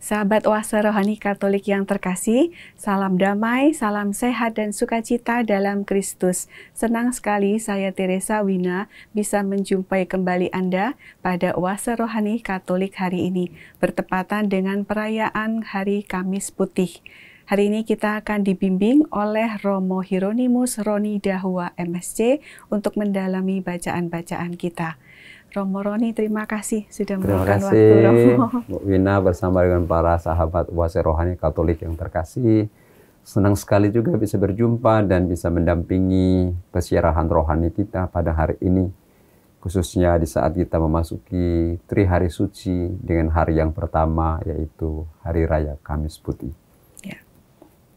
Sahabat Oase Rohani Katolik yang terkasih, salam damai, salam sehat dan sukacita dalam Kristus. Senang sekali saya Teresa Wina bisa menjumpai kembali Anda pada Oase Rohani Katolik hari ini, bertepatan dengan perayaan Hari Kamis Putih. Hari ini kita akan dibimbing oleh Romo Hieronymus Roni Dahua MSc untuk mendalami bacaan-bacaan kita. Romo Roni, terima kasih sudah meluangkan waktu, Romo. Bu Wina bersama dengan para sahabat Oase Rohani Katolik yang terkasih. Senang sekali juga bisa berjumpa dan bisa mendampingi persiaran rohani kita pada hari ini. Khususnya di saat kita memasuki Tri Hari Suci dengan hari yang pertama, yaitu Hari Raya Kamis Putih.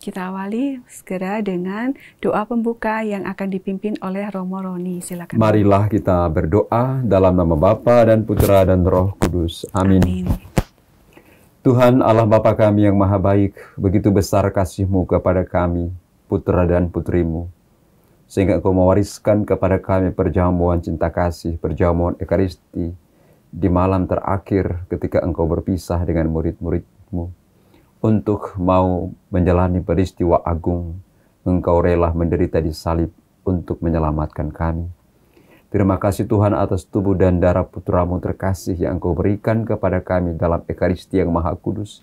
Kita awali segera dengan doa pembuka yang akan dipimpin oleh Romo Roni. Silakan. Marilah kita berdoa dalam nama Bapa dan Putra dan Roh Kudus. Amin. Amin. Tuhan Allah Bapa kami yang maha baik, begitu besar kasih-Mu kepada kami, putra dan putrimu, sehingga Engkau mewariskan kepada kami perjamuan cinta kasih, perjamuan Ekaristi, di malam terakhir ketika Engkau berpisah dengan murid-murid-Mu. Untuk mau menjalani peristiwa agung, Engkau rela menderita di salib untuk menyelamatkan kami. Terima kasih Tuhan atas tubuh dan darah Putra-Mu terkasih yang Engkau berikan kepada kami dalam Ekaristi yang Maha Kudus.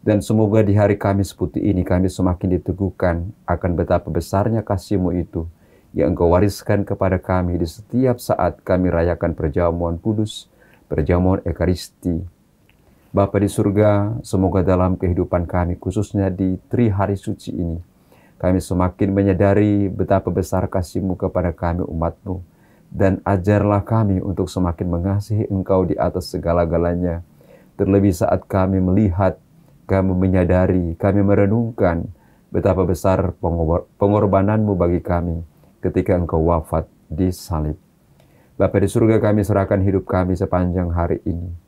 Dan semoga di hari Kamis Putih ini kami semakin diteguhkan akan betapa besarnya kasih-Mu itu yang Engkau wariskan kepada kami di setiap saat kami rayakan perjamuan kudus, perjamuan Ekaristi. Bapa di surga, semoga dalam kehidupan kami, khususnya di Tri Hari Suci ini, kami semakin menyadari betapa besar kasih-Mu kepada kami umat-Mu, dan ajarlah kami untuk semakin mengasihi Engkau di atas segala-galanya, terlebih saat kami melihat, kami menyadari, kami merenungkan betapa besar pengorbanan-Mu bagi kami ketika Engkau wafat di salib. Bapa di surga, kami serahkan hidup kami sepanjang hari ini.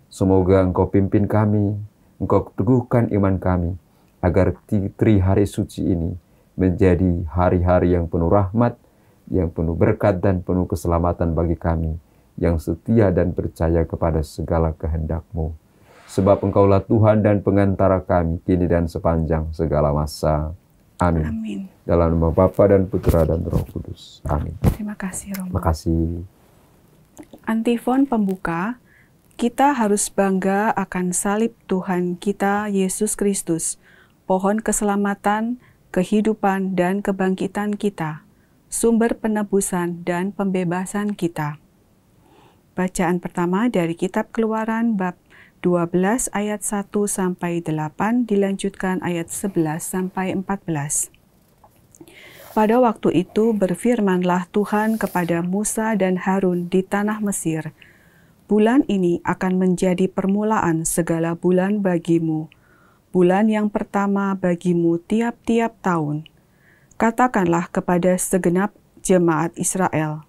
Semoga Engkau pimpin kami, Engkau teguhkan iman kami, agar Tri Hari Suci ini menjadi hari-hari yang penuh rahmat, yang penuh berkat dan penuh keselamatan bagi kami, yang setia dan percaya kepada segala kehendak-Mu. Sebab Engkaulah Tuhan dan pengantara kami, kini dan sepanjang segala masa. Amin. Amin. Dalam nama Bapa dan Putra dan Roh Kudus. Amin. Terima kasih, Romo. Terima kasih. Antifon pembuka. Kita harus bangga akan salib Tuhan kita Yesus Kristus, pohon keselamatan, kehidupan, dan kebangkitan kita, sumber penebusan dan pembebasan kita. Bacaan pertama dari Kitab Keluaran bab 12 ayat 1-8 dilanjutkan ayat 11-14. Pada waktu itu berfirmanlah Tuhan kepada Musa dan Harun di tanah Mesir, bulan ini akan menjadi permulaan segala bulan bagimu, bulan yang pertama bagimu tiap-tiap tahun. Katakanlah kepada segenap jemaat Israel,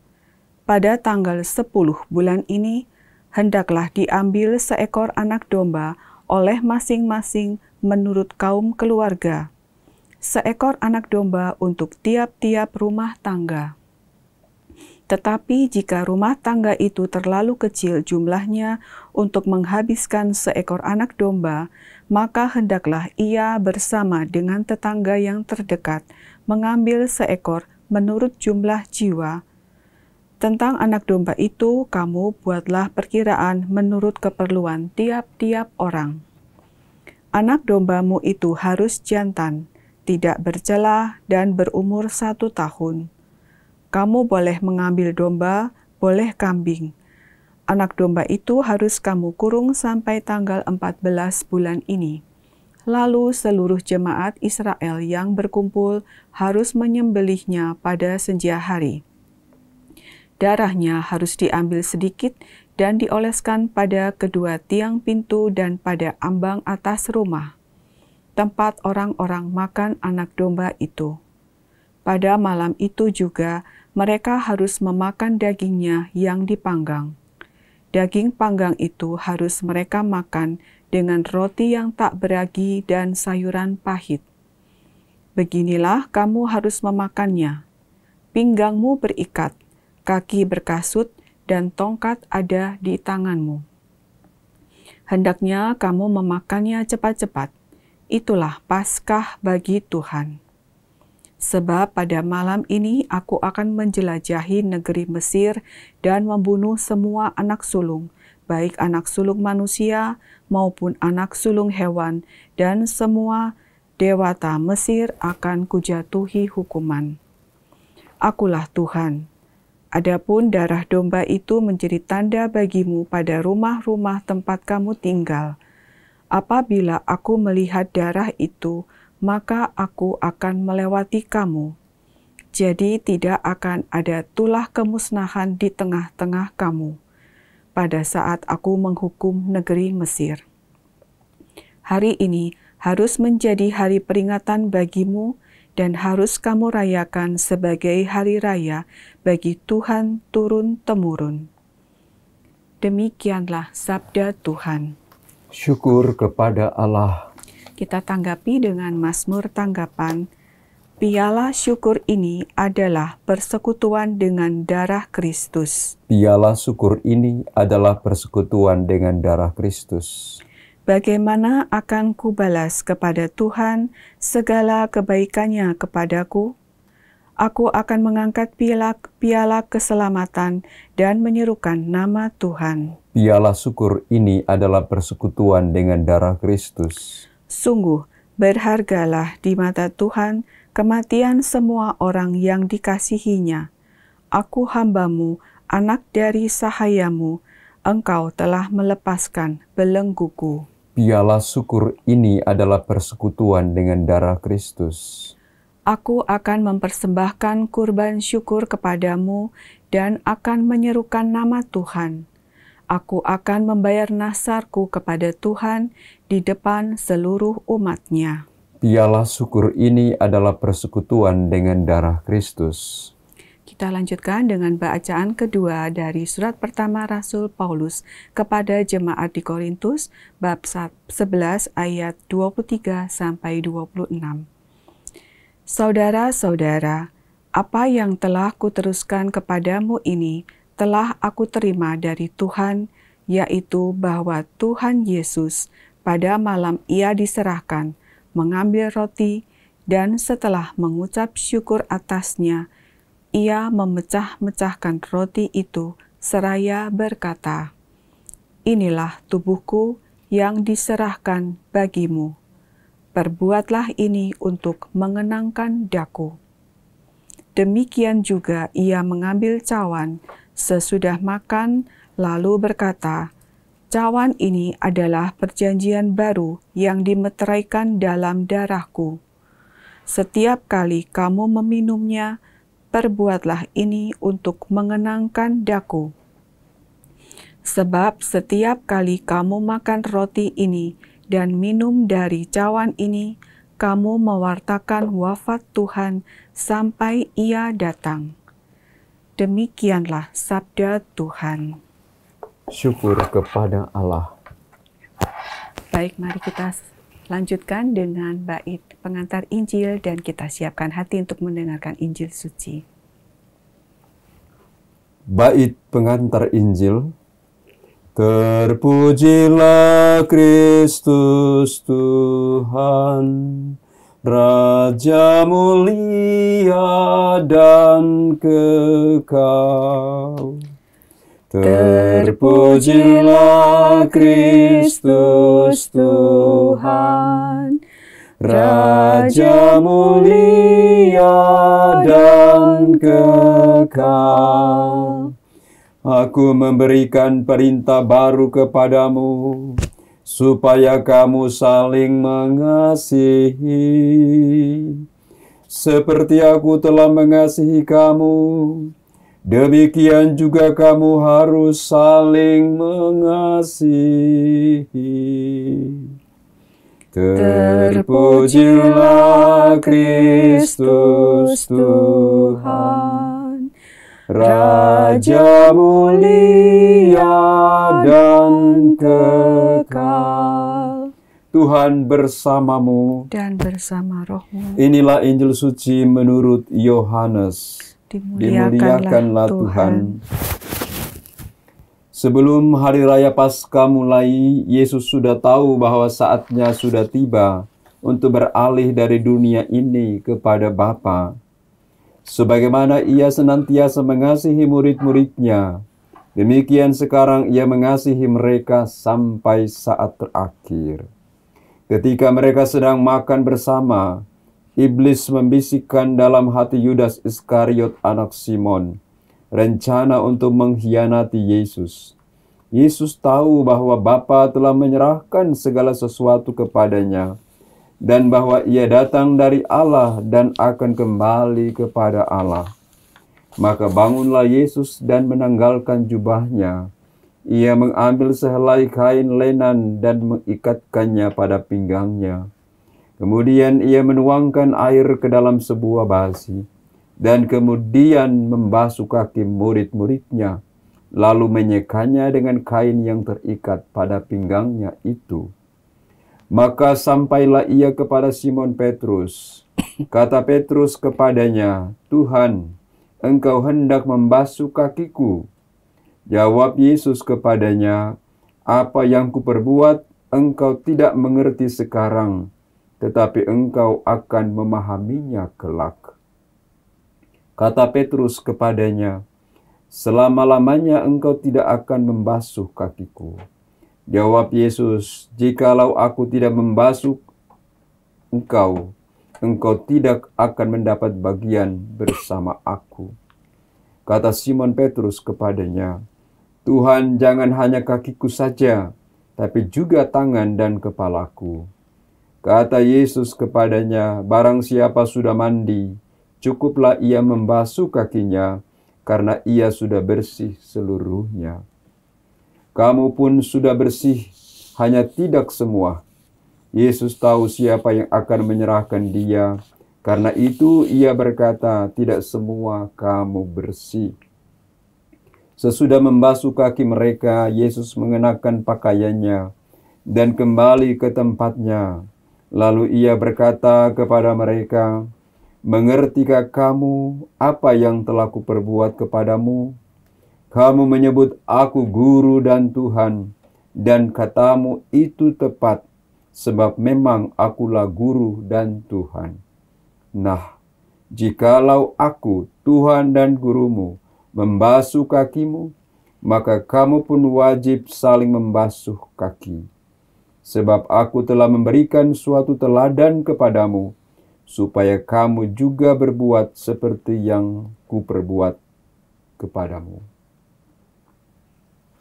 pada tanggal 10 bulan ini, hendaklah diambil seekor anak domba oleh masing-masing menurut kaum keluarga, seekor anak domba untuk tiap-tiap rumah tangga. Tetapi jika rumah tangga itu terlalu kecil jumlahnya untuk menghabiskan seekor anak domba, maka hendaklah ia bersama dengan tetangga yang terdekat mengambil seekor menurut jumlah jiwa. Tentang anak domba itu, kamu buatlah perkiraan menurut keperluan tiap-tiap orang. Anak dombamu itu harus jantan, tidak bercela dan berumur 1 tahun. Kamu boleh mengambil domba, boleh kambing. Anak domba itu harus kamu kurung sampai tanggal 14 bulan ini. Lalu seluruh jemaat Israel yang berkumpul harus menyembelihnya pada senja hari. Darahnya harus diambil sedikit dan dioleskan pada kedua tiang pintu dan pada ambang atas rumah, tempat orang-orang makan anak domba itu. Pada malam itu juga, mereka harus memakan dagingnya yang dipanggang. Daging panggang itu harus mereka makan dengan roti yang tak beragi dan sayuran pahit. Beginilah kamu harus memakannya. Pinggangmu berikat, kaki berkasut, dan tongkat ada di tanganmu. Hendaknya kamu memakannya cepat-cepat. Itulah Paskah bagi Tuhan. Sebab pada malam ini aku akan menjelajahi negeri Mesir dan membunuh semua anak sulung, baik anak sulung manusia maupun anak sulung hewan, dan semua dewata Mesir akan kujatuhi hukuman. Akulah Tuhan. Adapun darah domba itu menjadi tanda bagimu pada rumah-rumah tempat kamu tinggal. Apabila aku melihat darah itu, maka aku akan melewati kamu. Jadi tidak akan ada tulah kemusnahan di tengah-tengah kamu pada saat aku menghukum negeri Mesir. Hari ini harus menjadi hari peringatan bagimu dan harus kamu rayakan sebagai hari raya bagi Tuhan turun-temurun. Demikianlah sabda Tuhan. Syukur kepada Allah. Kita tanggapi dengan Mazmur tanggapan, piala syukur ini adalah persekutuan dengan darah Kristus. Piala syukur ini adalah persekutuan dengan darah Kristus. Bagaimana akan kubalas kepada Tuhan segala kebaikannya kepadaku? Aku akan mengangkat piala keselamatan dan menyerukan nama Tuhan. Piala syukur ini adalah persekutuan dengan darah Kristus. Sungguh berhargalah di mata Tuhan kematian semua orang yang dikasihinya. Aku hambamu, anak dari sahayamu, engkau telah melepaskan belengguku. Piala syukur ini adalah persekutuan dengan darah Kristus. Aku akan mempersembahkan kurban syukur kepadamu dan akan menyerukan nama Tuhan. Aku akan membayar nasarku kepada Tuhan di depan seluruh umat-Nya. Piala syukur ini adalah persekutuan dengan darah Kristus. Kita lanjutkan dengan bacaan kedua dari surat pertama Rasul Paulus kepada jemaat di Korintus, bab 11 ayat 23 sampai 26. Saudara-saudara, apa yang telah kuteruskan kepadamu ini telah aku terima dari Tuhan, yaitu bahwa Tuhan Yesus pada malam Ia diserahkan, mengambil roti, dan setelah mengucap syukur atasnya, Ia memecah-mecahkan roti itu seraya berkata, "Inilah tubuhku yang diserahkan bagimu. Perbuatlah ini untuk mengenangkan daku." Demikian juga Ia mengambil cawan sesudah makan, lalu berkata, "Cawan ini adalah perjanjian baru yang dimeteraikan dalam darahku. Setiap kali kamu meminumnya, perbuatlah ini untuk mengenangkan daku. Sebab setiap kali kamu makan roti ini dan minum dari cawan ini, kamu mewartakan wafat Tuhan sampai Ia datang." Demikianlah sabda Tuhan. Syukur kepada Allah. Baik, mari kita lanjutkan dengan bait pengantar Injil dan kita siapkan hati untuk mendengarkan Injil suci. Bait pengantar Injil. Terpujilah Kristus Tuhan, Raja mulia dan kekal. Terpujilah Kristus Tuhan, Raja mulia dan kekal. Aku memberikan perintah baru kepadamu, supaya kamu saling mengasihi. Seperti aku telah mengasihi kamu, demikian juga kamu harus saling mengasihi. Terpujilah Kristus Tuhan, Raja mulia dan kekal. Tuhan bersamamu Dan bersama rohmu. Inilah Injil suci menurut Yohanes. Dimuliakanlah Tuhan. Sebelum hari raya Paskah mulai, Yesus sudah tahu bahwa saatnya sudah tiba untuk beralih dari dunia ini kepada Bapa. Sebagaimana ia senantiasa mengasihi murid-muridnya, demikian sekarang ia mengasihi mereka sampai saat terakhir. Ketika mereka sedang makan bersama, iblis membisikkan dalam hati Yudas Iskariot anak Simon rencana untuk mengkhianati Yesus. Yesus tahu bahwa Bapa telah menyerahkan segala sesuatu kepadanya dan bahwa ia datang dari Allah dan akan kembali kepada Allah. Maka bangunlah Yesus dan menanggalkan jubahnya. Ia mengambil sehelai kain lenan dan mengikatkannya pada pinggangnya. Kemudian ia menuangkan air ke dalam sebuah basi dan kemudian membasuh kaki murid-muridnya, lalu menyekanya dengan kain yang terikat pada pinggangnya itu. Maka sampailah ia kepada Simon Petrus. Kata Petrus kepadanya, "Tuhan, Engkau hendak membasuh kakiku?" Jawab Yesus kepadanya, "Apa yang kuperbuat engkau tidak mengerti sekarang, tetapi engkau akan memahaminya kelak." Kata Petrus kepadanya, "Selama-lamanya engkau tidak akan membasuh kakiku." Jawab Yesus, "Jikalau aku tidak membasuh engkau, engkau tidak akan mendapat bagian bersama aku." Kata Simon Petrus kepadanya, "Tuhan, jangan hanya kakiku saja, tapi juga tangan dan kepalaku." Kata Yesus kepadanya, "Barang siapa sudah mandi, cukuplah ia membasuh kakinya, karena ia sudah bersih seluruhnya. Kamu pun sudah bersih, hanya tidak semua." Yesus tahu siapa yang akan menyerahkan dia, karena itu ia berkata, "Tidak semua kamu bersih." Sesudah membasuh kaki mereka, Yesus mengenakan pakaiannya dan kembali ke tempatnya. Lalu ia berkata kepada mereka, "Mengertikah kamu apa yang telah kuperbuat kepadamu? Kamu menyebut aku guru dan Tuhan, dan katamu itu tepat, sebab memang akulah guru dan Tuhan. Nah, jikalau aku, Tuhan dan gurumu, membasuh kakimu, maka kamu pun wajib saling membasuh kaki. Sebab aku telah memberikan suatu teladan kepadamu, supaya kamu juga berbuat seperti yang kuperbuat kepadamu."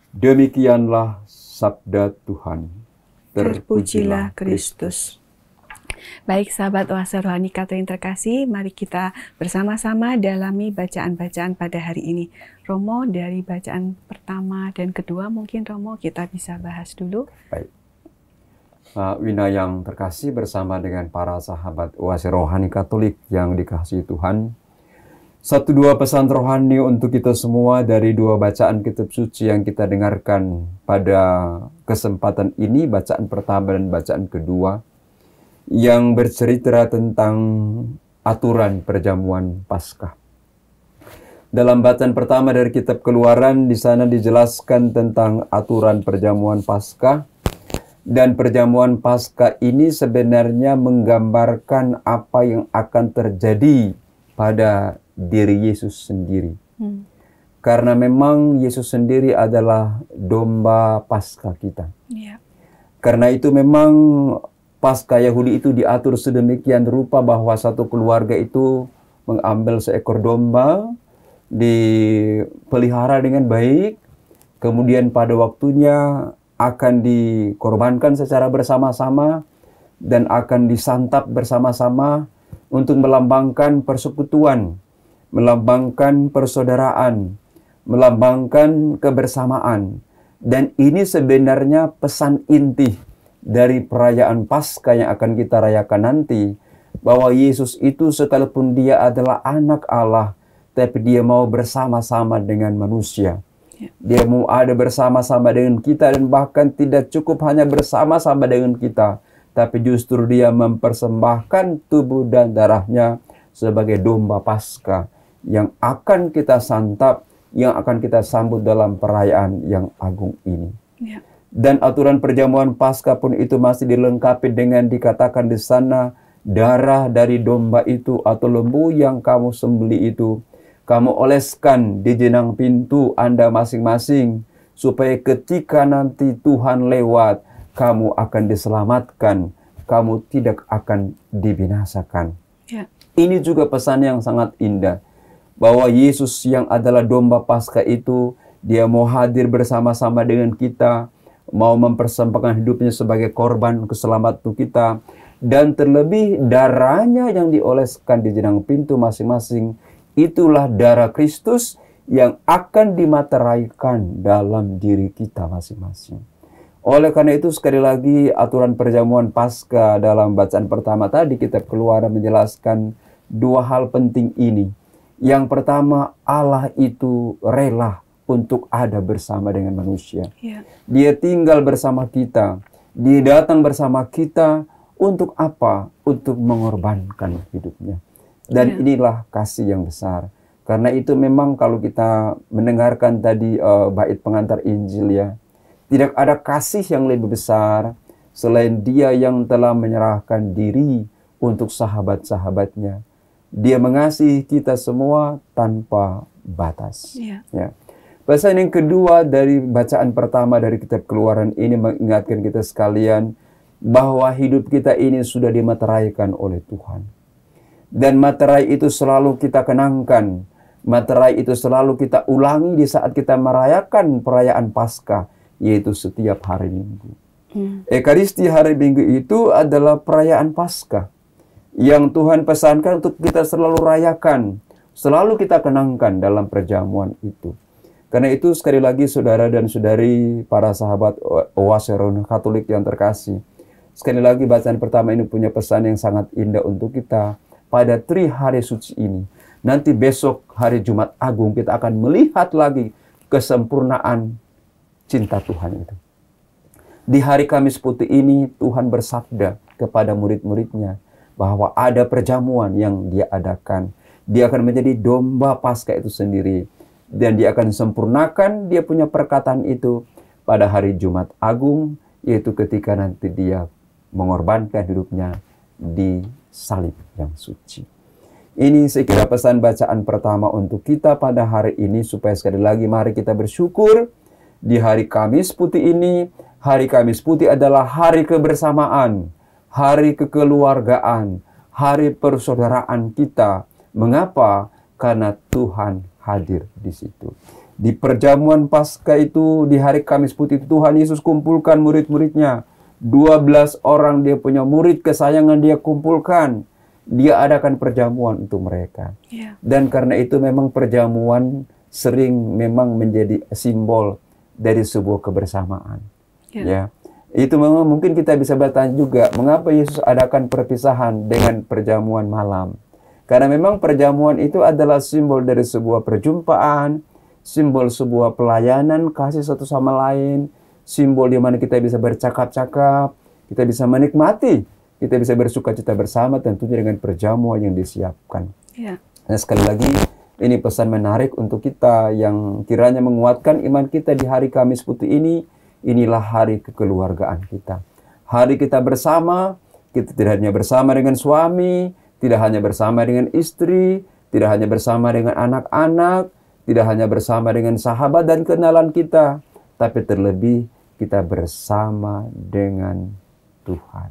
Demikianlah sabda Tuhan. Terpujilah Kristus. Baik sahabat Oase Rohani Katolik yang terkasih, mari kita bersama-sama dalami bacaan-bacaan pada hari ini. Romo, dari bacaan pertama dan kedua mungkin Romo kita bisa bahas dulu. Baik. Wina yang terkasih, bersama dengan para sahabat Oase Rohani Katolik yang dikasihi Tuhan, satu dua pesan rohani untuk kita semua dari dua bacaan kitab suci yang kita dengarkan pada kesempatan ini, bacaan pertama dan bacaan kedua, yang bercerita tentang aturan perjamuan Paskah. Dalam bacaan pertama dari kitab Keluaran, di sana dijelaskan tentang aturan perjamuan Paskah. Dan perjamuan Paskah ini sebenarnya menggambarkan apa yang akan terjadi pada diri Yesus sendiri. Karena memang Yesus sendiri adalah domba Paskah kita. Karena itu memang Paskah Yahudi itu diatur sedemikian rupa bahwa satu keluarga itu mengambil seekor domba, dipelihara dengan baik, kemudian pada waktunya akan dikorbankan secara bersama-sama dan akan disantap bersama-sama untuk melambangkan persekutuan, melambangkan persaudaraan, melambangkan kebersamaan. Dan ini sebenarnya pesan inti dari perayaan Paskah yang akan kita rayakan nanti, bahwa Yesus itu sekalipun dia adalah anak Allah, tapi dia mau bersama-sama dengan manusia. Dia mau ada bersama-sama dengan kita, dan bahkan tidak cukup hanya bersama-sama dengan kita, tapi justru dia mempersembahkan tubuh dan darahnya sebagai domba Paskah yang akan kita santap yang akan kita sambut dalam perayaan yang agung ini. Ya. Dan aturan perjamuan Paskah pun itu masih dilengkapi dengan dikatakan di sana, darah dari domba itu atau lembu yang kamu sembelih itu, kamu oleskan di jenang pintu Anda masing-masing, supaya ketika nanti Tuhan lewat, kamu akan diselamatkan, kamu tidak akan dibinasakan. Ya. Ini juga pesan yang sangat indah, bahwa Yesus yang adalah domba Paskah itu, dia mau hadir bersama-sama dengan kita, mau mempersembahkan hidupnya sebagai korban keselamatan kita, dan terlebih darahnya yang dioleskan di jenang pintu masing-masing, itulah darah Kristus yang akan dimateraikan dalam diri kita masing-masing. Oleh karena itu sekali lagi aturan perjamuan Paskah dalam bacaan pertama tadi kitab Keluaran menjelaskan dua hal penting ini. Yang pertama, Allah itu rela untuk ada bersama dengan manusia. Ya. Dia tinggal bersama kita. Dia datang bersama kita untuk apa? Untuk mengorbankan hidupnya. Dan inilah kasih yang besar. Karena itu memang kalau kita mendengarkan tadi bait pengantar Injil ya, tidak ada kasih yang lebih besar selain Dia yang telah menyerahkan diri untuk sahabat-sahabatnya. Dia mengasihi kita semua tanpa batas. Ya. Ya. Pesan yang kedua dari bacaan pertama dari kitab Keluaran ini mengingatkan kita sekalian bahwa hidup kita ini sudah dimateraikan oleh Tuhan. Dan materai itu selalu kita kenangkan. Materai itu selalu kita ulangi di saat kita merayakan perayaan Paskah, yaitu setiap hari Minggu. Ekaristi hari Minggu itu adalah perayaan Paskah yang Tuhan pesankan untuk kita selalu rayakan, selalu kita kenangkan dalam perjamuan itu. Karena itu sekali lagi saudara dan saudari, para sahabat Oaseron Katolik yang terkasih, sekali lagi bacaan pertama ini punya pesan yang sangat indah untuk kita pada Tri Hari Suci ini. Nanti besok hari Jumat Agung kita akan melihat lagi kesempurnaan cinta Tuhan itu. Di hari Kamis Putih ini Tuhan bersabda kepada murid-muridnya bahwa ada perjamuan yang Dia adakan. Dia akan menjadi domba Paskah itu sendiri. Dan Dia akan sempurnakan Dia punya perkataan itu pada hari Jumat Agung, yaitu ketika nanti Dia mengorbankan hidupnya di salib yang suci. Ini saya kira pesan bacaan pertama untuk kita pada hari ini, supaya sekali lagi mari kita bersyukur di hari Kamis Putih ini. Hari Kamis Putih adalah hari kebersamaan, hari kekeluargaan, hari persaudaraan kita. Mengapa? Karena Tuhan hadir di situ. Di perjamuan Paskah itu, di hari Kamis Putih itu, Tuhan Yesus kumpulkan murid-muridnya. 12 orang Dia punya murid kesayangan Dia kumpulkan. Dia adakan perjamuan untuk mereka. Ya. Dan karena itu memang perjamuan sering memang menjadi simbol dari sebuah kebersamaan. Ya. Itu memang mungkin kita bisa bertanya juga, mengapa Yesus adakan perpisahan dengan perjamuan malam? Karena memang perjamuan itu adalah simbol dari sebuah perjumpaan, simbol sebuah pelayanan kasih satu sama lain, simbol di mana kita bisa bercakap-cakap, kita bisa menikmati, kita bisa bersukacita bersama tentunya dengan perjamuan yang disiapkan. Ya. Nah, sekali lagi ini pesan menarik untuk kita yang kiranya menguatkan iman kita di hari Kamis Putih ini. Inilah hari kekeluargaan kita. Hari kita bersama, kita tidak hanya bersama dengan suami, tidak hanya bersama dengan istri, tidak hanya bersama dengan anak-anak, tidak hanya bersama dengan sahabat dan kenalan kita, tapi terlebih kita bersama dengan Tuhan.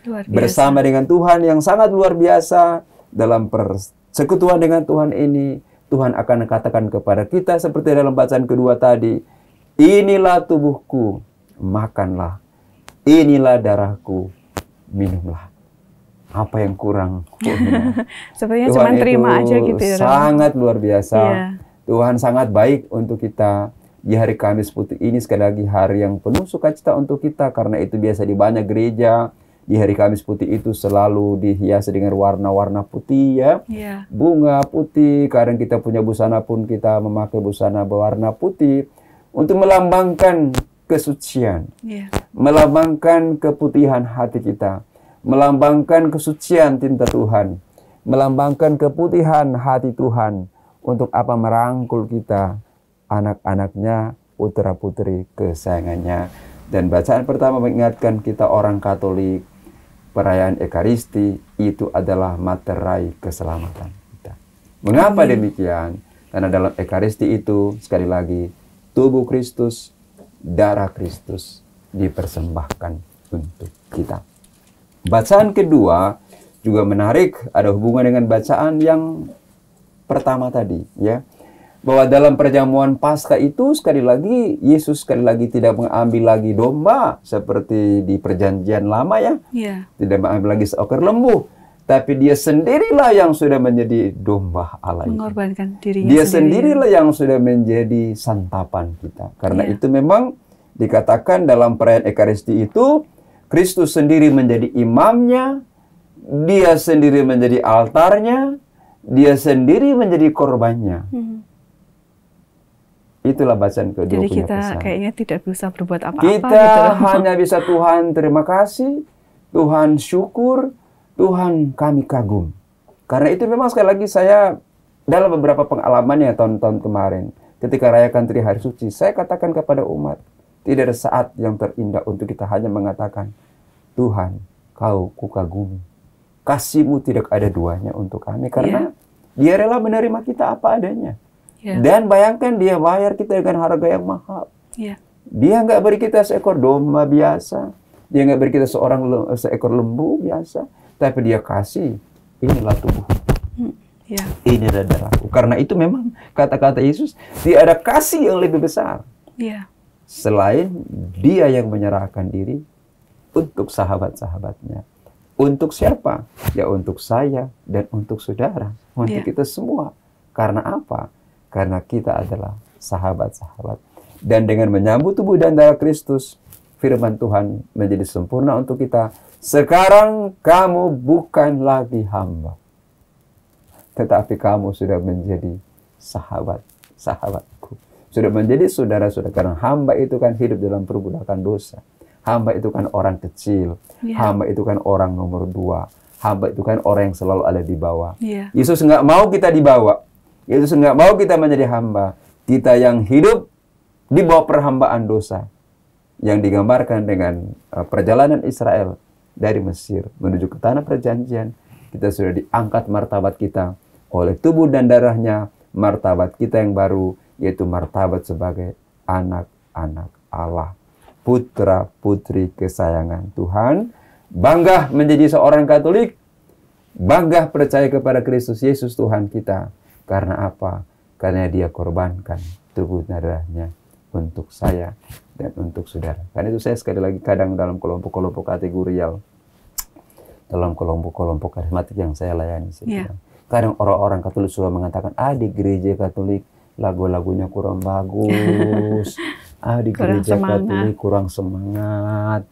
Luar biasa. Bersama dengan Tuhan yang sangat luar biasa. Dalam persekutuan dengan Tuhan ini, Tuhan akan katakan kepada kita seperti dalam bacaan kedua tadi, inilah tubuhku, makanlah. Inilah darahku, minumlah. Apa yang kurang? Sepertinya cuma terima aja gitu ya. Sangat luar biasa. Yeah. Tuhan sangat baik untuk kita. Di hari Kamis Putih ini sekali lagi hari yang penuh sukacita untuk kita. Karena itu biasa di banyak gereja, di hari Kamis Putih itu selalu dihiasi dengan warna-warna putih ya. Yeah. Bunga putih, kadang kita punya busana pun kita memakai busana berwarna putih. Untuk melambangkan kesucian, melambangkan keputihan hati kita, melambangkan kesucian cinta Tuhan, melambangkan keputihan hati Tuhan. Untuk apa? Merangkul kita, anak-anaknya, putra-putri kesayangannya. Dan bacaan pertama mengingatkan kita orang Katolik, perayaan Ekaristi itu adalah materai keselamatan kita. Mengapa demikian? Karena dalam Ekaristi itu, sekali lagi, tubuh Kristus, darah Kristus dipersembahkan untuk kita. Bacaan kedua juga menarik, ada hubungan dengan bacaan yang pertama tadi, ya. Bahwa dalam perjamuan Paskah itu sekali lagi Yesus sekali lagi tidak mengambil lagi domba seperti di perjanjian lama, ya. Tidak mengambil lagi seekor lembu, tapi dia sendirilah yang sudah menjadi domba Allah. Mengorbankan dirinya. Dia sendirilah yang sudah menjadi santapan kita. Karena itu memang dikatakan dalam perayaan Ekaristi itu Kristus sendiri menjadi imamnya, dia sendiri menjadi altarnya, dia sendiri menjadi korbannya. Itulah bacaan kedua. Jadi kita kayaknya tidak bisa berbuat apa-apa. Kita gitu hanya bisa Tuhan terima kasih, Tuhan syukur, Tuhan kami kagum. Karena itu memang sekali lagi saya dalam beberapa pengalaman ya tahun-tahun kemarin, ketika rayakan Tri Hari Suci, saya katakan kepada umat, tidak ada saat yang terindah untuk kita hanya mengatakan, Tuhan, kau kukagumi. Kasih-Mu tidak ada duanya untuk kami. Karena Dia rela menerima kita apa adanya. Dan bayangkan dia bayar kita dengan harga yang mahal. Dia nggak beri kita seekor domba biasa. Dia nggak beri kita seekor lembu biasa. Tapi dia kasih, inilah tubuh. Inilah darahku. Karena itu memang kata-kata Yesus, tidak ada kasih yang lebih besar. Selain dia yang menyerahkan diri untuk sahabat-sahabatnya. Untuk siapa? Ya untuk saya dan untuk saudara. Untuk kita semua. Karena apa? Karena kita adalah sahabat-sahabat. Dan dengan menyambut tubuh dan darah Kristus, firman Tuhan menjadi sempurna untuk kita. Sekarang kamu bukan lagi hamba, tetapi kamu sudah menjadi sahabat-sahabatku. Sudah menjadi saudara-saudara. Karena hamba itu kan hidup dalam perbudakan dosa. Hamba itu kan orang kecil. Hamba itu kan orang nomor 2. Hamba itu kan orang yang selalu ada di bawah. Yesus nggak mau kita dibawa. Yesus nggak mau kita menjadi hamba. Kita yang hidup di bawah perhambaan dosa. Yang digambarkan dengan perjalanan Israel dari Mesir menuju ke tanah perjanjian. Kita sudah diangkat martabat kita oleh tubuh dan darahnya. Martabat kita yang baru, yaitu martabat sebagai anak-anak Allah. Putra-putri kesayangan Tuhan. Bangga menjadi seorang Katolik. Bangga percaya kepada Kristus Yesus Tuhan kita. Karena apa? Karena dia korbankan tubuh dan darahnya untuk saya dan untuk saudara. Karena itu saya sekali lagi kadang dalam kelompok-kelompok kategorial, dalam kelompok-kelompok karismatik yang saya layani, kadang orang-orang Katolik sudah mengatakan, di gereja Katolik lagu-lagunya kurang bagus, di gereja Katolik kurang semangat,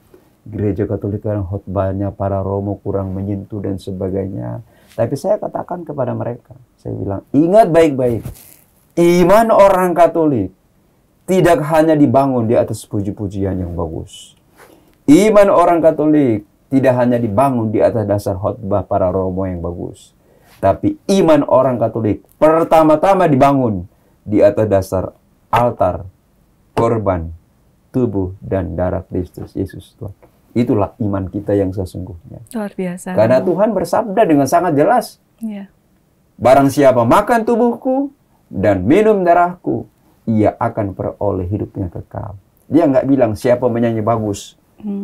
gereja Katolik kadang khotbahnya para romo kurang menyentuh dan sebagainya. Tapi saya katakan kepada mereka, saya bilang, ingat baik-baik, iman orang Katolik tidak hanya dibangun di atas puji-pujian yang bagus. Iman orang Katolik tidak hanya dibangun di atas dasar khotbah para romo yang bagus. Tapi iman orang Katolik pertama-tama dibangun di atas dasar altar, korban, tubuh, dan darah Kristus Yesus Tuhan. Itulah iman kita yang sesungguhnya. Luar biasa. Karena Tuhan bersabda dengan sangat jelas. Barang siapa makan tubuhku dan minum darahku, ia akan peroleh hidup yang kekal. Dia nggak bilang siapa menyanyi bagus.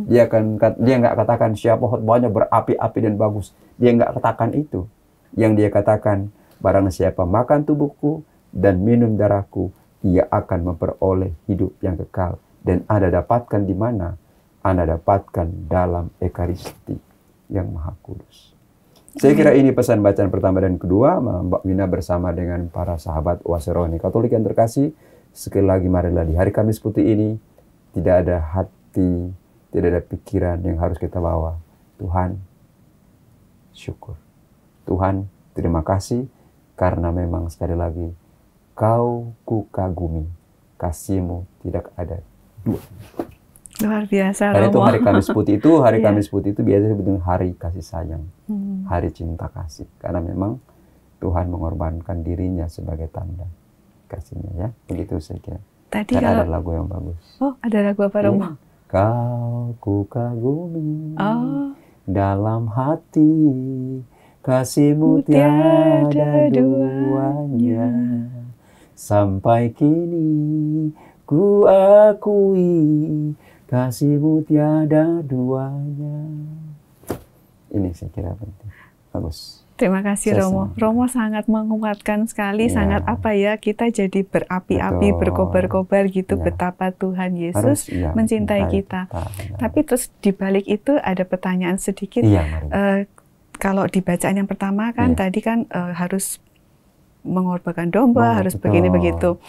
Dia nggak katakan siapa khotbahnya berapi-api dan bagus. Dia nggak katakan itu. Yang dia katakan, barang siapa makan tubuhku dan minum darahku, ia akan memperoleh hidup yang kekal. Dan Anda dapatkan di mana? Anda dapatkan dalam Ekaristi yang Maha Kudus. Saya kira ini pesan bacaan pertama dan kedua, Mbak Wina bersama dengan para sahabat Waseroni Katolik yang terkasih. Sekali lagi marilah di hari Kamis Putih ini, tidak ada hati, tidak ada pikiran yang harus kita bawa. Tuhan, syukur. Tuhan, terima kasih, karena memang sekali lagi, Kau kukagumi, kasih-Mu tidak ada dua. Luar biasa. Karena itu hari Kamis Putih itu, Kamis Putih itu biasanya disebut dengan hari kasih sayang, hari cinta kasih. Karena memang Tuhan mengorbankan dirinya sebagai tanda. kasihnya ya. Begitu saya kira. Tadi Dan kalau ada lagu yang bagus. oh ada lagu apa Romo? Ya. Kau ku kagumi Oh, dalam hati, kasihmu tiada duanya. Sampai kini ku akui, kasihmu tiada duanya. Ini saya kira penting. Bagus. terima kasih Saya Romo. senang. Romo sangat menguatkan sekali, Ya. sangat apa ya, kita jadi berapi-api, Betul. berkobar-kobar gitu Ya. betapa Tuhan Harus Yesus iya, mencintai mencintai kita. kita. Tapi terus di balik itu ada pertanyaan sedikit. Iya, mari. Kalau di bacaan yang pertama kan Iya. tadi kan harus mengorbankan domba, harus Betul. begini begitu.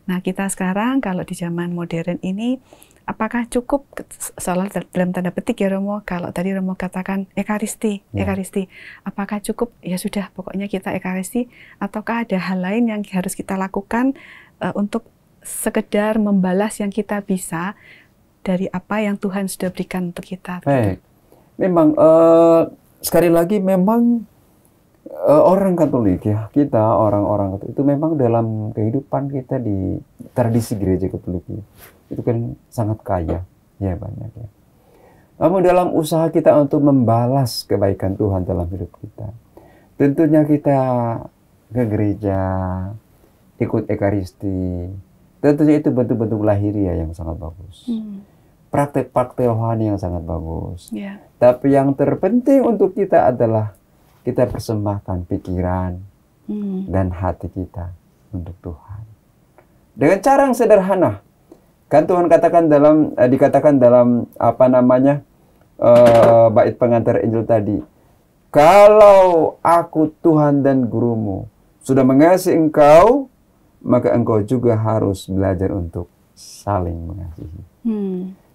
Nah, kita sekarang kalau di zaman modern ini, apakah cukup, soal dalam tanda petik ya Romo, kalau tadi Romo katakan ekaristi, Ya. ekaristi, apakah cukup, ya sudah pokoknya kita ekaristi, ataukah ada hal lain yang harus kita lakukan untuk sekedar membalas yang kita bisa dari apa yang Tuhan sudah berikan untuk kita? Baik, memang sekali lagi memang orang Katolik ya, kita orang-orang Katolik itu memang dalam kehidupan kita di tradisi gereja Katolik itu kan sangat kaya, ya banyak ya. Namun dalam usaha kita untuk membalas kebaikan Tuhan dalam hidup kita, tentunya kita ke gereja, ikut ekaristi, tentunya itu bentuk-bentuk lahiriah yang sangat bagus. Praktek-praktek rohani yang sangat bagus. Ya. Tapi yang terpenting untuk kita adalah kita persembahkan pikiran dan hati kita untuk Tuhan. Dengan cara yang sederhana. Kan Tuhan katakan dikatakan dalam bait pengantar Injil tadi. Kalau aku Tuhan dan gurumu sudah mengasihi engkau, maka engkau juga harus belajar untuk saling mengasihi.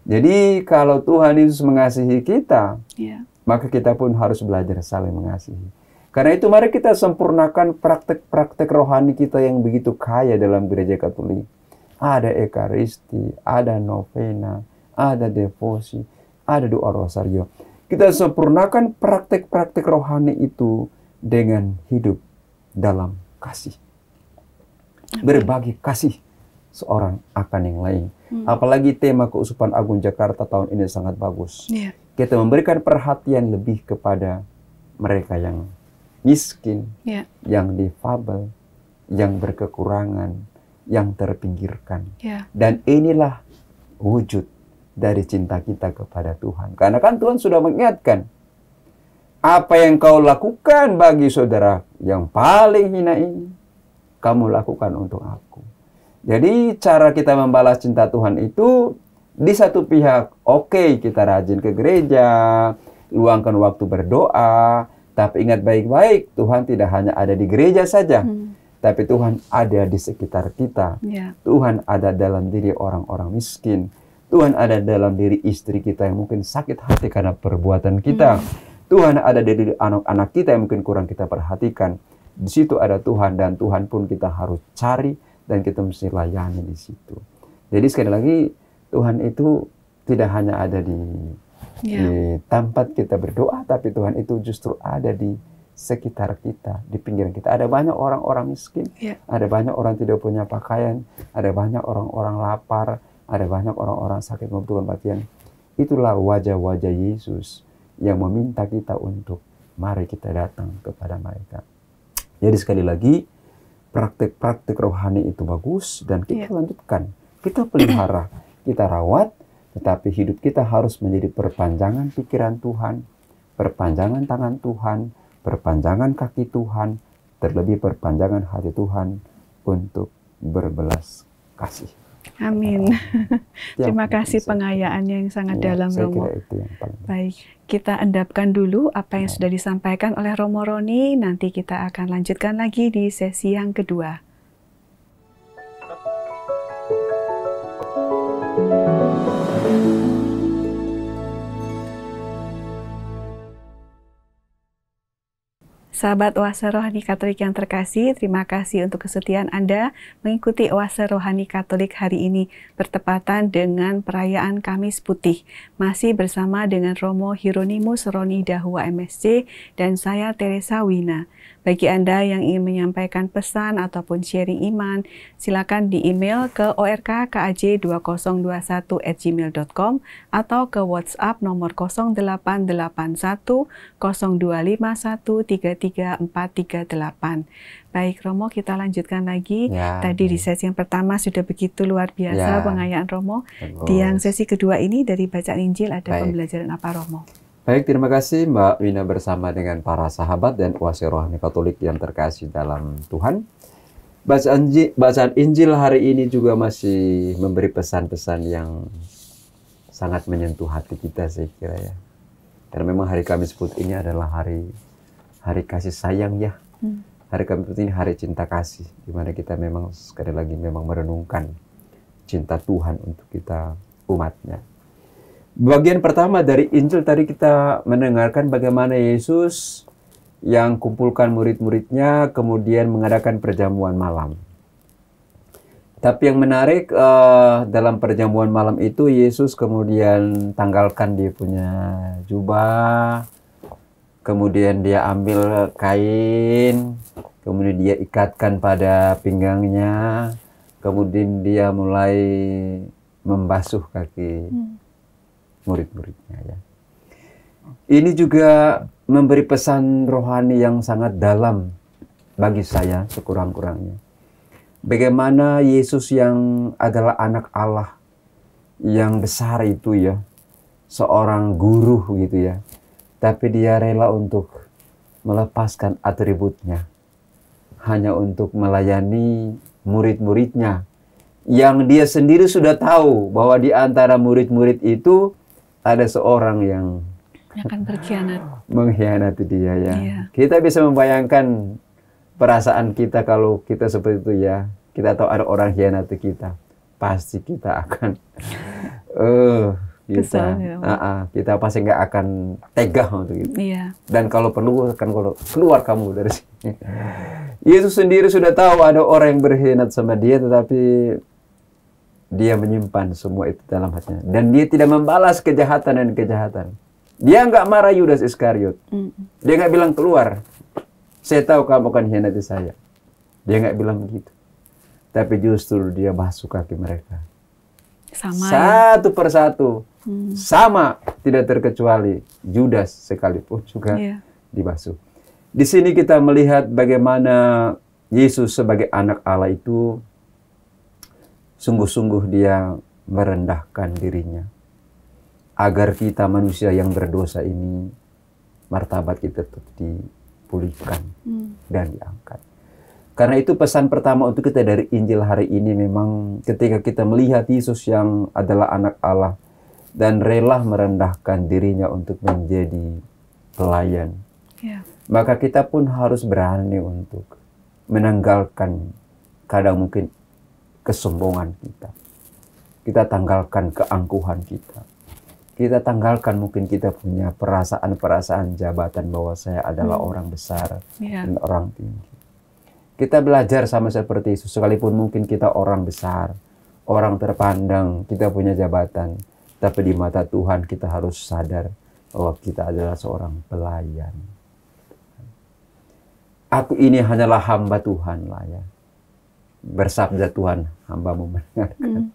Jadi kalau Tuhan Yesus mengasihi kita, maka kita pun harus belajar saling mengasihi. Karena itu mari kita sempurnakan praktek-praktek rohani kita yang begitu kaya dalam gereja Katolik. Ada ekaristi, ada novena, ada devosi, ada doa rosario. Kita sempurnakan praktek-praktek rohani itu dengan hidup dalam kasih. Berbagi kasih seorang akan yang lain. Apalagi tema Keuskupan Agung Jakarta tahun ini sangat bagus. Kita memberikan perhatian lebih kepada mereka yang miskin, yang difabel, yang berkekurangan, yang terpinggirkan. Dan inilah wujud dari cinta kita kepada Tuhan. Karena kan Tuhan sudah mengingatkan, apa yang kau lakukan bagi saudara yang paling hina ini, kamu lakukan untuk aku. Jadi cara kita membalas cinta Tuhan itu, di satu pihak, oke, kita rajin ke gereja, luangkan waktu berdoa, tapi ingat baik-baik, Tuhan tidak hanya ada di gereja saja, tapi Tuhan ada di sekitar kita. Tuhan ada dalam diri orang-orang miskin. Tuhan ada dalam diri istri kita yang mungkin sakit hati karena perbuatan kita. Tuhan ada di diri anak-anak kita yang mungkin kurang kita perhatikan. Di situ ada Tuhan, dan Tuhan pun kita harus cari dan kita mesti layani di situ. Jadi sekali lagi, Tuhan itu tidak hanya ada di tempat kita berdoa, tapi Tuhan itu justru ada di sekitar kita, di pinggiran kita. Ada banyak orang-orang miskin, ada banyak orang tidak punya pakaian, ada banyak orang-orang lapar, ada banyak orang-orang sakit membutuhkan perhatian. Itulah wajah-wajah Yesus yang meminta kita untuk mari kita datang kepada mereka. Jadi sekali lagi, praktek-praktek rohani itu bagus dan kita lanjutkan. Kita pelihara, kita rawat, tetapi hidup kita harus menjadi perpanjangan pikiran Tuhan, perpanjangan tangan Tuhan, perpanjangan kaki Tuhan, terlebih perpanjangan hati Tuhan untuk berbelas kasih. Amin. Terima kasih pengayaannya yang sangat dalam, Romo. Itu yang paling baik, kita endapkan dulu apa yang sudah disampaikan oleh Romo Roni. Nanti kita akan lanjutkan lagi di sesi yang kedua. Sahabat Oase Rohani Katolik yang terkasih, terima kasih untuk kesetiaan Anda mengikuti Oase Rohani Katolik hari ini bertepatan dengan perayaan Kamis Putih. Masih bersama dengan Romo Hieronimus Roni Dahua MSc dan saya Teresa Wina. Bagi Anda yang ingin menyampaikan pesan ataupun sharing iman, silakan di email ke orkkaj2021@gmail.com atau ke WhatsApp nomor 0881 0251 33438. Baik Romo, kita lanjutkan lagi. Tadi di sesi yang pertama sudah begitu luar biasa pengayaan Romo. Di yang sesi kedua ini dari bacaan Injil ada pembelajaran apa Romo? Baik, terima kasih Mbak Wina bersama dengan para sahabat dan uasi rohani Katolik yang terkasih dalam Tuhan. Bacaan Injil hari ini juga masih memberi pesan-pesan yang sangat menyentuh hati kita, saya kira ya. Karena memang hari Kamis Putih ini adalah hari kasih sayang ya. Hari Kamis Putih ini hari cinta kasih, di mana kita memang sekali lagi memang merenungkan cinta Tuhan untuk kita umatnya. Bagian pertama dari Injil tadi kita mendengarkan bagaimana Yesus yang kumpulkan murid-muridnya kemudian mengadakan perjamuan malam. Tapi yang menarik dalam perjamuan malam itu Yesus kemudian tanggalkan dia punya jubah, kemudian dia ambil kain, kemudian dia ikatkan pada pinggangnya, kemudian dia mulai membasuh kaki murid-muridnya ya. Ini juga memberi pesan rohani yang sangat dalam bagi saya sekurang-kurangnya. Bagaimana Yesus yang adalah anak Allah yang besar itu ya, seorang guru gitu ya, tapi dia rela untuk melepaskan atributnya hanya untuk melayani murid-muridnya yang dia sendiri sudah tahu bahwa di antara murid-murid itu ada seorang yang akan berkhianat, mengkhianati dia ya. Kita bisa membayangkan perasaan kita kalau kita seperti itu ya. Kita tahu ada orang khianati kita, pasti kita akan kita pasti nggak akan tega untuk itu. Dan kalau perlu akan keluar kamu dari sini. Yesus sendiri sudah tahu ada orang yang berkhianat sama dia, tetapi dia menyimpan semua itu dalam hatinya. Dan dia tidak membalas kejahatan dan kejahatan. Dia nggak marah Yudas Iskariot. Dia nggak bilang keluar. Saya tahu kamu akan hianati saya. Dia nggak bilang begitu. Tapi justru dia basuh kaki mereka. Satu persatu. Sama, tidak terkecuali Yudas sekalipun juga dibasuh. Di sini kita melihat bagaimana Yesus sebagai anak Allah itu sungguh-sungguh dia merendahkan dirinya. Agar kita manusia yang berdosa ini, martabat kita tetap dipulihkan dan diangkat. Karena itu pesan pertama untuk kita dari Injil hari ini memang ketika kita melihat Yesus yang adalah anak Allah dan rela merendahkan dirinya untuk menjadi pelayan. Maka kita pun harus berani untuk menanggalkan kadang mungkin kesombongan kita. Kita tanggalkan keangkuhan kita. Kita tanggalkan mungkin kita punya perasaan-perasaan jabatan bahwa saya adalah orang besar dan orang tinggi. Kita belajar sama seperti Yesus, sekalipun mungkin kita orang besar, orang terpandang, kita punya jabatan. Tapi di mata Tuhan kita harus sadar bahwa kita adalah seorang pelayan. Aku ini hanyalah hamba Tuhan lah ya. Bersabda Tuhan, hambamu mendengarkan.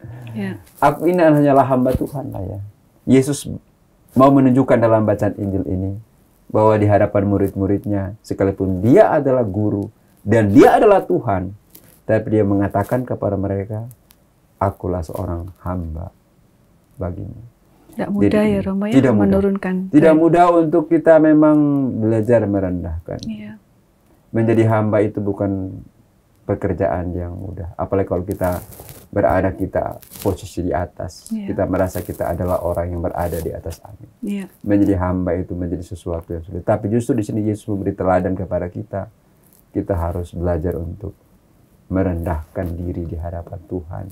Aku ini hanyalah hamba Tuhan lah ya. Yesus mau menunjukkan dalam bacaan Injil ini bahwa di hadapan murid-muridnya, sekalipun dia adalah guru dan dia adalah Tuhan, tapi dia mengatakan kepada mereka, akulah seorang hamba bagimu. Tidak mudah ya Romo ya menurunkan. Tidak mudah untuk kita memang belajar merendahkan. Menjadi hamba itu bukan pekerjaan yang mudah. Apalagi kalau kita berada posisi di atas. Kita merasa kita adalah orang yang berada di atas angin. Menjadi hamba itu menjadi sesuatu yang sulit. Tapi justru di sini Yesus memberi teladan kepada kita. Kita harus belajar untuk merendahkan diri di hadapan Tuhan.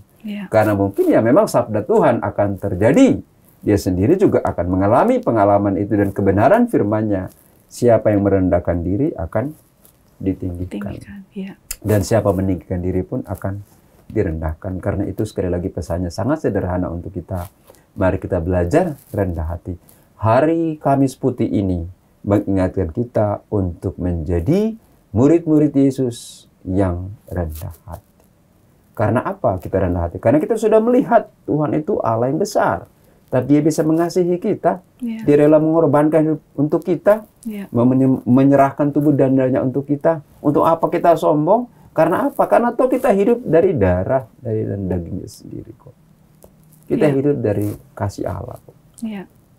Karena mungkin ya memang sabda Tuhan akan terjadi. Dia sendiri juga akan mengalami pengalaman itu dan kebenaran firman-Nya. Siapa yang merendahkan diri akan ditinggikan. Dan siapa meninggikan diri pun akan direndahkan. Karena itu sekali lagi pesannya sangat sederhana untuk kita. Mari kita belajar rendah hati. Hari Kamis Putih ini mengingatkan kita untuk menjadi murid-murid Yesus yang rendah hati. Karena apa kita rendah hati? Karena kita sudah melihat Tuhan itu Allah yang besar. Tapi Dia bisa mengasihi kita. Dia rela mengorbankan hidup untuk kita. Menyerahkan tubuh dan darahnya untuk kita. Untuk apa kita sombong? Karena apa? Karena toh kita hidup dari darah, dari dagingnya sendiri kok. Kita hidup dari kasih Allah kok.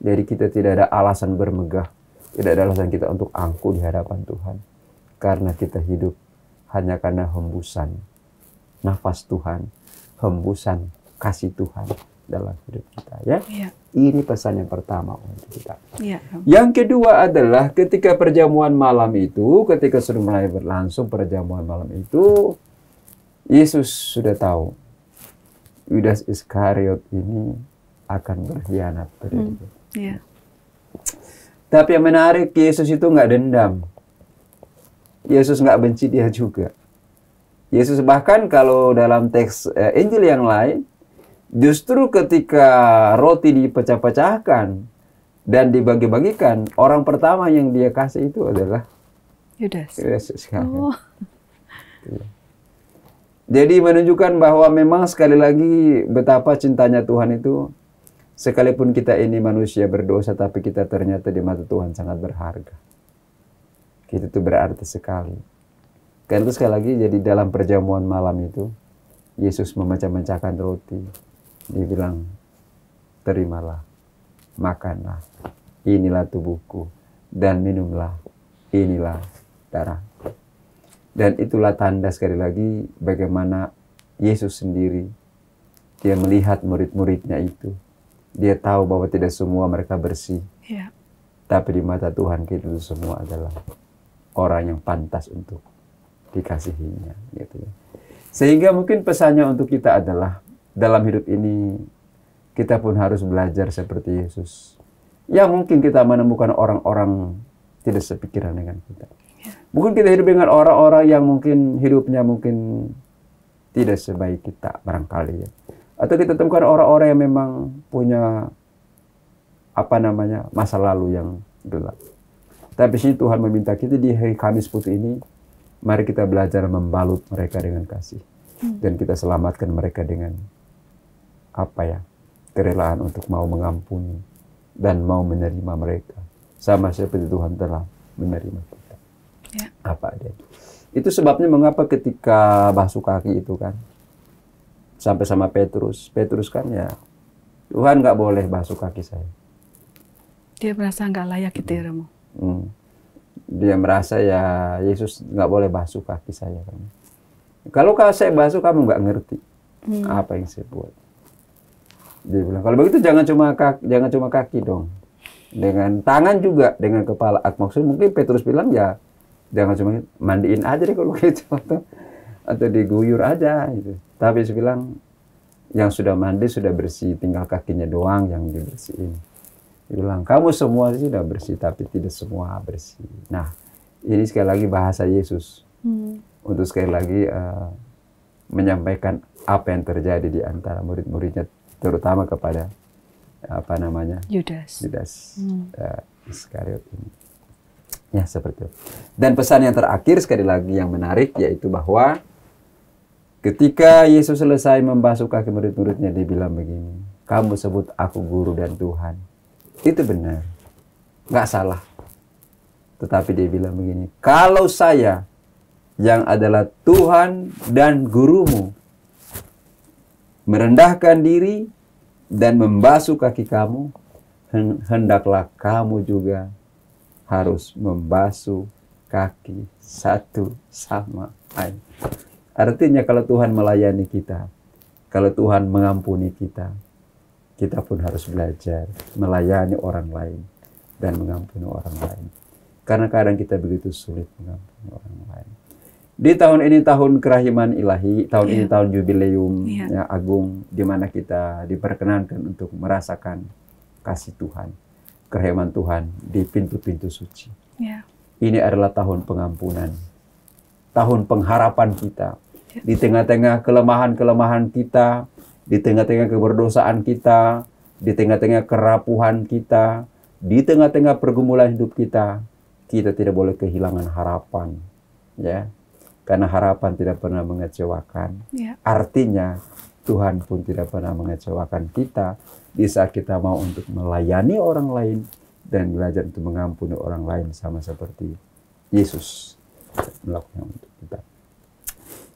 Jadi kita tidak ada alasan bermegah. Tidak ada alasan kita untuk angkuh di hadapan Tuhan. Karena kita hidup hanya karena hembusan nafas Tuhan, hembusan kasih Tuhan dalam hidup kita. Ini pesan yang pertama untuk kita. Yang kedua adalah ketika perjamuan malam itu, ketika sudah mulai berlangsung perjamuan malam itu, Yesus sudah tahu Yudas Iskariot ini akan berkhianat pada dia. Tapi yang menarik, Yesus itu nggak dendam. Yesus nggak benci dia juga. Yesus bahkan kalau dalam teks Injil yang lain, justru ketika roti dipecah-pecahkan dan dibagi-bagikan, orang pertama yang dia kasih itu adalah Yudas. Jadi menunjukkan bahwa memang sekali lagi betapa cintanya Tuhan itu, sekalipun kita ini manusia berdosa, tapi kita ternyata di mata Tuhan sangat berharga. Itu berarti sekali. Karena itu sekali lagi, jadi dalam perjamuan malam itu, Yesus memecah-mecahkan roti. Dia bilang, terimalah, makanlah, inilah tubuhku, dan minumlah, inilah darahku. Dan itulah tanda sekali lagi bagaimana Yesus sendiri, dia melihat murid-muridnya itu. Dia tahu bahwa tidak semua mereka bersih. Tapi di mata Tuhan itu semua adalah orang yang pantas untuk dikasihinya, gitu ya. Sehingga mungkin pesannya untuk kita adalah dalam hidup ini kita pun harus belajar seperti Yesus. Ya mungkin kita menemukan orang-orang tidak sepikiran dengan kita. Mungkin kita hidup dengan orang-orang yang mungkin hidupnya mungkin tidak sebaik kita barangkali ya. Atau kita temukan orang-orang yang memang punya masa lalu yang gelap. Tapi sini Tuhan meminta kita di hari Kamis Putih ini, mari kita belajar membalut mereka dengan kasih. Dan kita selamatkan mereka dengan kerelaan untuk mau mengampuni dan mau menerima mereka. Sama seperti Tuhan telah menerima kita. Apa adanya. Itu sebabnya mengapa ketika basuh kaki itu kan, sampai sama Petrus kan ya, Tuhan nggak boleh basuh kaki saya. Dia merasa nggak layak gitu ya, Romo. Dia merasa ya Yesus nggak boleh basuh kaki saya. Kalau saya basuh kamu nggak ngerti apa yang saya buat. Dia bilang kalau begitu jangan cuma kaki dong, dengan tangan juga, dengan kepala. Maksud mungkin Petrus bilang ya jangan cuma mandiin aja deh kalau gitu atau diguyur aja gitu. Tapi Yesus bilang yang sudah mandi sudah bersih, tinggal kakinya doang yang dibersihin. Dia bilang, kamu semua sudah bersih, tapi tidak semua bersih. Nah, ini sekali lagi bahasa Yesus. Untuk sekali lagi menyampaikan apa yang terjadi di antara murid-muridnya, terutama kepada Yudas Iskariot ini. Ya, seperti itu. Dan pesan yang terakhir sekali lagi yang menarik, yaitu bahwa ketika Yesus selesai membasuh kaki murid-muridnya, dia bilang begini, kamu sebut aku guru dan Tuhan. Itu benar, nggak salah. Tetapi dia bilang begini, kalau saya yang adalah Tuhan dan gurumu merendahkan diri dan membasuh kaki kamu, hendaklah kamu juga harus membasuh kaki satu sama lain. Artinya kalau Tuhan melayani kita, kalau Tuhan mengampuni kita, kita pun harus belajar melayani orang lain dan mengampuni orang lain. Karena kadang kita begitu sulit mengampuni orang lain. Di tahun ini tahun kerahiman ilahi, tahun ini tahun jubileum yang agung, di mana kita diperkenankan untuk merasakan kasih Tuhan, kerahiman Tuhan di pintu-pintu suci. Ini adalah tahun pengampunan, tahun pengharapan kita. Di tengah-tengah kelemahan-kelemahan kita, di tengah-tengah keberdosaan kita, di tengah-tengah kerapuhan kita, di tengah-tengah pergumulan hidup kita, kita tidak boleh kehilangan harapan. ya. Karena harapan tidak pernah mengecewakan. Ya. Artinya Tuhan pun tidak pernah mengecewakan kita di saat kita mau untuk melayani orang lain dan belajar untuk mengampuni orang lain sama seperti Yesus melakukan untuk kita.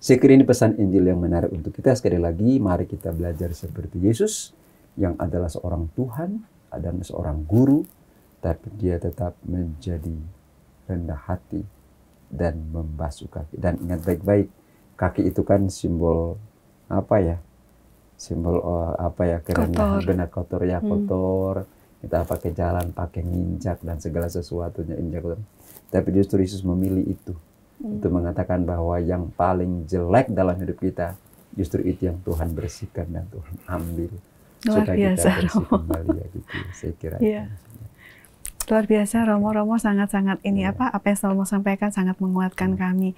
Saya kira ini pesan Injil yang menarik untuk kita. Sekali lagi, mari kita belajar seperti Yesus yang adalah seorang Tuhan, adalah seorang guru, tapi dia tetap menjadi rendah hati dan membasuh kaki. Dan ingat baik-baik, kaki itu kan simbol apa ya? Simbol apa ya? Karena benar kotor ya, kotor. Kita pakai jalan, pakai nginjak dan segala sesuatunya injak. Tapi justru Yesus memilih itu. Untuk mengatakan bahwa yang paling jelek dalam hidup kita, justru itu yang Tuhan bersihkan dan Tuhan ambil. Luar supaya biasa, kita bersih Romo. kembali ya gitu. Saya kira. Iya. Luar biasa, Romo sangat-sangat ini apa yang Romo sampaikan sangat menguatkan kami.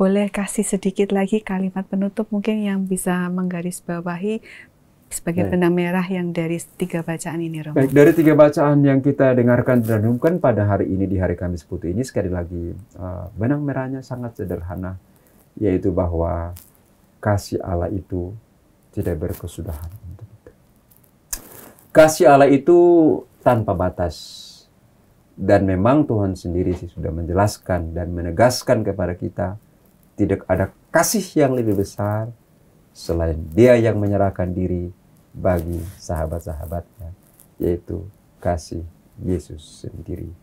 Boleh kasih sedikit lagi kalimat penutup mungkin yang bisa menggarisbawahi sebagai benang merah yang dari 3 bacaan ini, Romo. Baik, dari 3 bacaan yang kita dengarkan dan renungkan pada hari ini, di hari Kamis Putih ini, sekali lagi benang merahnya sangat sederhana, yaitu bahwa kasih Allah itu tidak berkesudahan untuk kita. Kasih Allah itu tanpa batas. Dan memang Tuhan sendiri sih sudah menjelaskan dan menegaskan kepada kita, tidak ada kasih yang lebih besar selain Dia yang menyerahkan diri bagi sahabat-sahabatnya, yaitu kasih Yesus sendiri.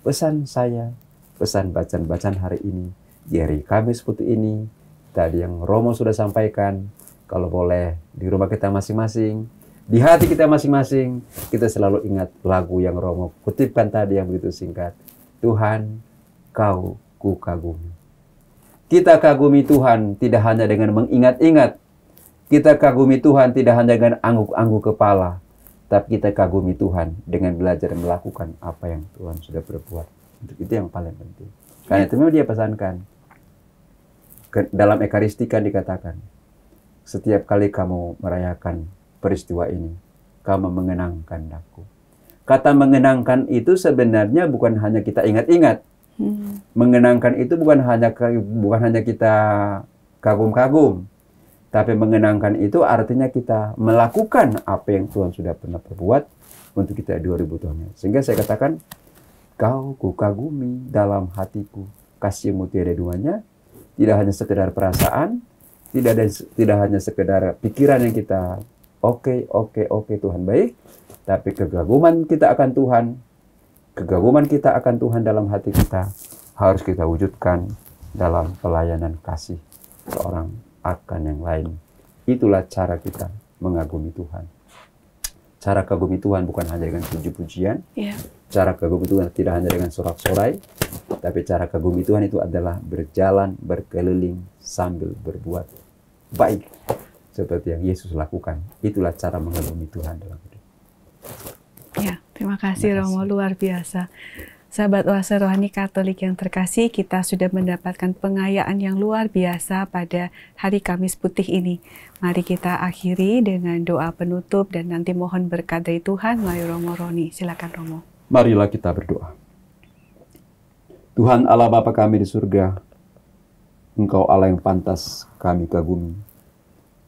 Pesan saya, pesan bacaan-bacaan hari ini, di hari Kamis Putih ini, tadi yang Romo sudah sampaikan, kalau boleh di rumah kita masing-masing, di hati kita masing-masing, kita selalu ingat lagu yang Romo kutipkan tadi yang begitu singkat. Tuhan, Kau ku kagumi. Kita kagumi Tuhan tidak hanya dengan mengingat-ingat. Kita kagumi Tuhan tidak hanya dengan angguk-angguk kepala. Tapi kita kagumi Tuhan dengan belajar melakukan apa yang Tuhan sudah berbuat. Itu yang paling penting. Karena itu memang dia pesankan. Dalam Ekaristika dikatakan, setiap kali kamu merayakan peristiwa ini, kamu mengenangkan aku. Kata mengenangkan itu sebenarnya bukan hanya kita ingat-ingat. Mengenangkan itu bukan hanya kita kagum-kagum. Tapi mengenangkan itu artinya kita melakukan apa yang Tuhan sudah pernah perbuat untuk kita 2000 tahun. Sehingga saya katakan, Kau ku kagumi dalam hatiku. Kasih-Mu tiada duanya. Tidak hanya sekedar perasaan, tidak hanya sekedar pikiran yang kita Oke, Tuhan baik. Tapi kegaguman kita akan Tuhan dalam hati kita harus kita wujudkan dalam pelayanan kasih seorang akan yang lain. Itulah cara kita mengagumi Tuhan. Cara kagumi Tuhan bukan hanya dengan puji-pujian. Cara kagumi Tuhan tidak hanya dengan sorak-sorai. Tapi cara kagumi Tuhan itu adalah berjalan, berkeliling sambil berbuat baik. Seperti yang Yesus lakukan. Itulah cara mengagumi Tuhan dalam hidup. Ya, terima kasih Romo, luar biasa. Sahabat Oase Rohani Katolik yang terkasih, kita sudah mendapatkan pengayaan yang luar biasa pada hari Kamis Putih ini. Mari kita akhiri dengan doa penutup dan nanti mohon berkat dari Tuhan melalui Romo Roni. Silakan Romo. Marilah kita berdoa. Tuhan Allah Bapa kami di surga, Engkau Allah yang pantas kami kagumi.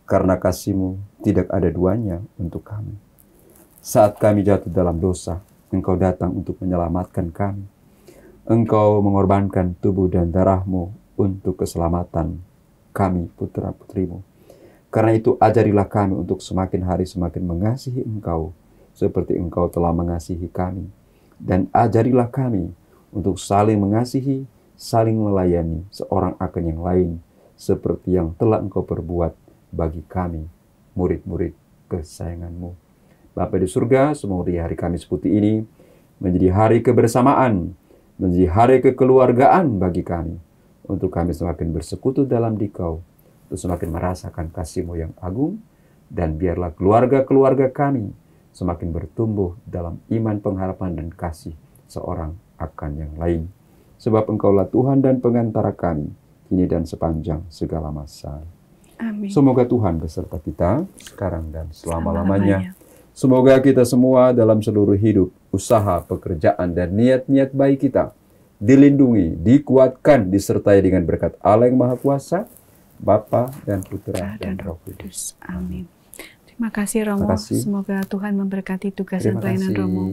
Karena kasih-Mu tidak ada duanya untuk kami. Saat kami jatuh dalam dosa, Engkau datang untuk menyelamatkan kami. Engkau mengorbankan tubuh dan darah-Mu untuk keselamatan kami, putra-putrimu. Karena itu ajarilah kami untuk semakin hari semakin mengasihi Engkau, seperti Engkau telah mengasihi kami. Dan ajarilah kami untuk saling mengasihi, saling melayani seorang akan yang lain, seperti yang telah Engkau perbuat bagi kami, murid-murid kesayangan-Mu. Bapa di surga, semoga di hari Kamis Putih ini menjadi hari kebersamaan, menjadi hari kekeluargaan bagi kami, untuk kami semakin bersekutu dalam Dikau, untuk semakin merasakan kasih-Mu yang agung, dan biarlah keluarga-keluarga kami semakin bertumbuh dalam iman, pengharapan, dan kasih seorang akan yang lain. Sebab Engkaulah Tuhan dan pengantara kami, kini dan sepanjang segala masa. Amin. Semoga Tuhan beserta kita sekarang dan selama-lamanya. Semoga kita semua dalam seluruh hidup, usaha, pekerjaan, dan niat-niat baik kita dilindungi, dikuatkan, disertai dengan berkat Allah yang Maha Kuasa, Bapa dan Putra dan Roh Kudus. Amin. Terima kasih Romo. Terima kasih. Semoga Tuhan memberkati tugas dan Terima pelayanan kasih. Romo.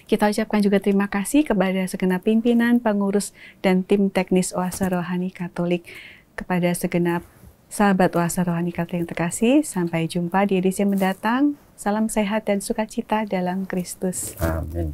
Kita ucapkan juga terima kasih kepada segenap pimpinan, pengurus, dan tim teknis Oase Rohani Katolik. Kepada segenap sahabat Oase Rohani Katolik yang terkasih, sampai jumpa di edisi mendatang. Salam sehat dan sukacita dalam Kristus. Amin.